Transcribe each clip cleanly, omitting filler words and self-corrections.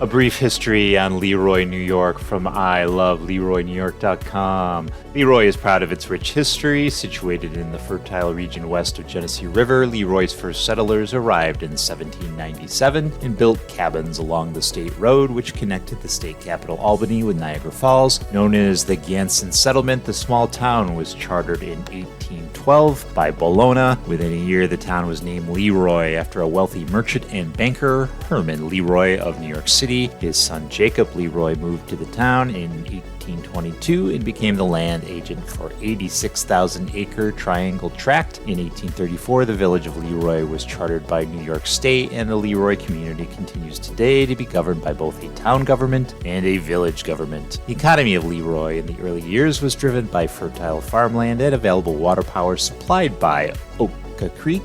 A brief history on Leroy, New York from iLoveLeroyNewYork.com. Leroy is proud of its rich history. Situated in the fertile region west of Genesee River, Leroy's first settlers arrived in 1797 and built cabins along the state road which connected the state capital Albany with Niagara Falls. Known as the Ganson Settlement, the small town was chartered in 1812 by Bologna. Within a year, the town was named Leroy after a wealthy merchant and banker, Herman Le Roy of New York City. His son Jacob Leroy moved to the town in 1822 and became the land agent for 86,000-acre Triangle Tract. In 1834, the village of Leroy was chartered by New York State, and the Leroy community continues today to be governed by both a town government and a village government. The economy of Leroy in the early years was driven by fertile farmland and available water power supplied by Oatka Creek.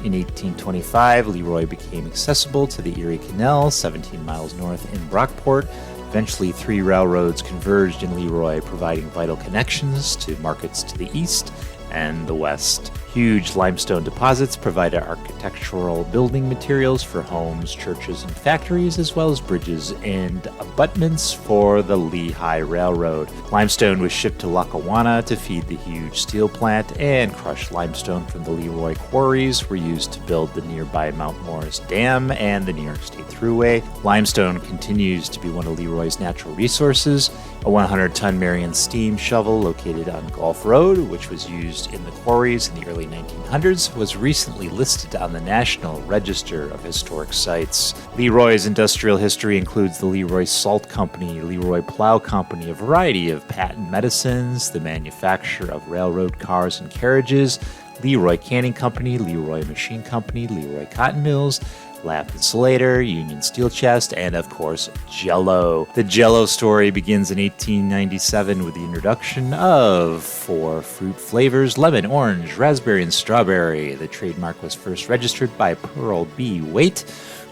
In 1825, Leroy became accessible to the Erie Canal, 17 miles north in Brockport. Eventually, 3 railroads converged in Leroy, providing vital connections to markets to the east and the west. Huge limestone deposits provided architectural building materials for homes, churches, and factories, as well as bridges and abutments for the Lehigh Railroad. Limestone was shipped to Lackawanna to feed the huge steel plant, and crushed limestone from the Leroy quarries were used to build the nearby Mount Morris Dam and the New York State Thruway. Limestone continues to be one of Leroy's natural resources. A 100-ton Marion steam shovel located on Gulf Road, which was used in the quarries in the early 1900s, was recently listed on the National Register of Historic Sites. Leroy's industrial history includes the Leroy Salt Company, Leroy Plow Company, a variety of patent medicines, the manufacture of railroad cars and carriages, Leroy Canning Company, Leroy Machine Company, Leroy Cotton Mills, Lath Insulator, Union Steel Chest, and of course, Jell-O. The Jell-O story begins in 1897 with the introduction of 4 fruit flavors: lemon, orange, raspberry, and strawberry. The trademark was first registered by Pearl B. Waite,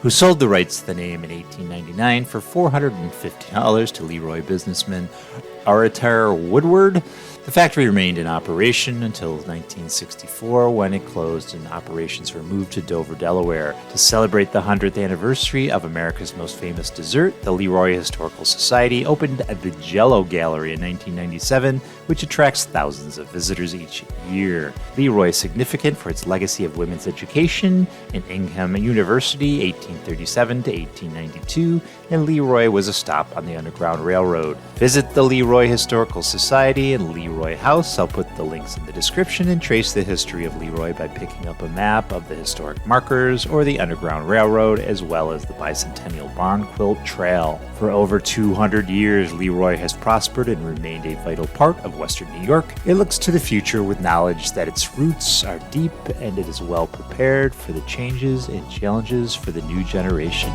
who sold the rights to the name in 1899 for $450 to Leroy businessman Aratar Woodward. The factory remained in operation until 1964, when it closed and operations were moved to Dover, Delaware. To celebrate the 100th anniversary of America's most famous dessert, the Leroy Historical Society opened the Jell-O Gallery in 1997, which attracts thousands of visitors each year. Leroy is significant for its legacy of women's education in Ingham University, 1837 to 1892, and Leroy was a stop on the Underground Railroad. Visit the Leroy Historical Society and Leroy House. I'll put the links in the description, and trace the history of Leroy by picking up a map of the historic markers or the Underground Railroad, as well as the Bicentennial Barn Quilt Trail. For over 200 years, Leroy has prospered and remained a vital part of Western New York. It looks to the future with knowledge that its roots are deep, and it is well prepared for the changes and challenges for the new generation.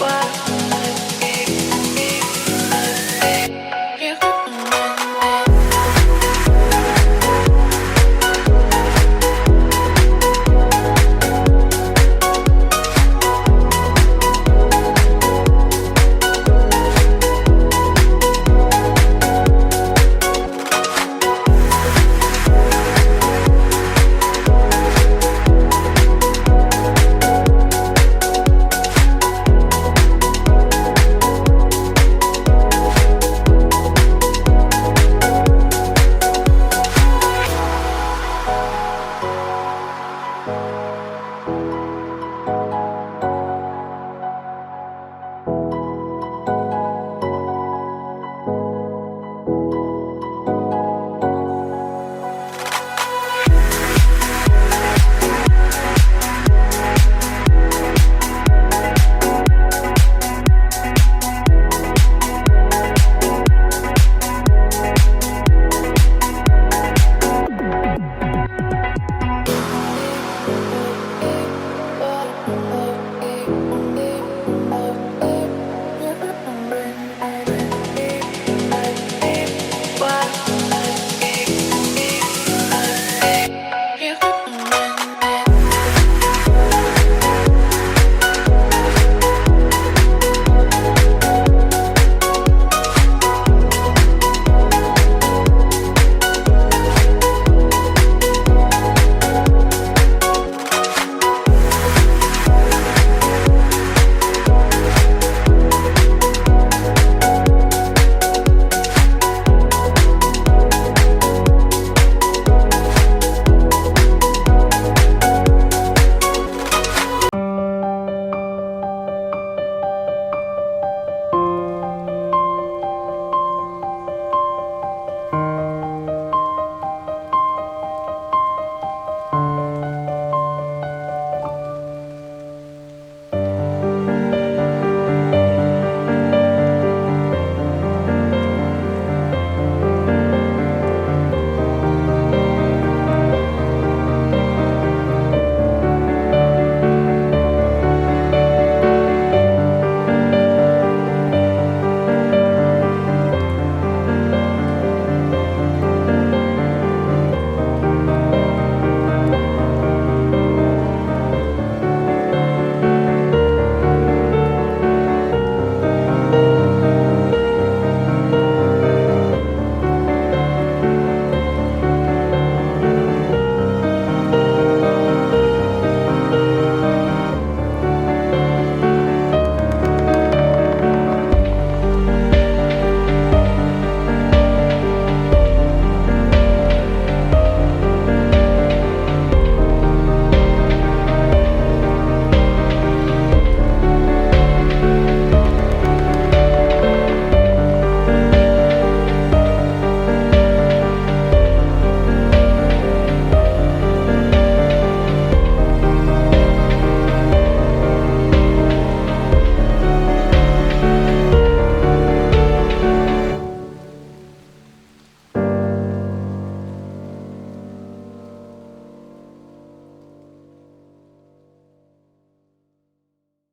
What?